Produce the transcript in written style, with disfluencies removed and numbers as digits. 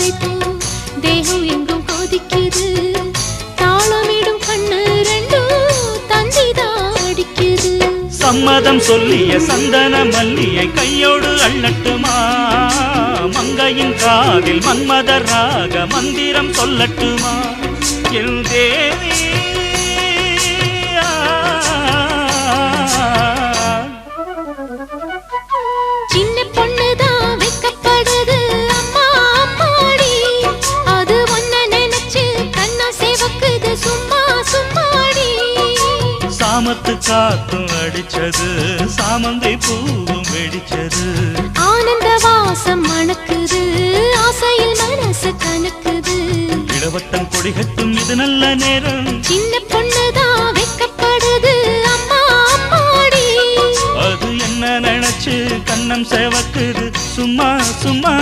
தாமரைப்பூ தேகம் எங்கும் கொதிக்குது தாளமிடும் கண்ணு ரெண்டும் தந்திதான் அடிக்குது சம்மதம் சொல்லிய சந்தன மல்லியை கையோடு அள்ளட்டுமா மங்கையின் காதில் மன்மதராக மந்திரம் சொல்லட்டுமா என் தேவி சின்ன பொண்ணுதான் வெக்கப்படுது அம்மா அம்மாடி அது ஒன்ன நினைச்சு கண்ணா சேவக்குது சும்மா சும்மாடி சாமத்து காத்தும் அடிச்சது சாமந்தை பூவும் வெடிச்சது ஆனந்த வாசம் மணக்குது ஆசையில் மனசு கணக்குது இளவட்டம் கொடிகட்டும் இது நல்ல நேரம் சின்ன பொண்ணுதான் வெக்கப்படுது அம்மா அம்மாடி அது என்ன நினைச்சு கண்ணம் சேவக்குது சும்மா சும்மா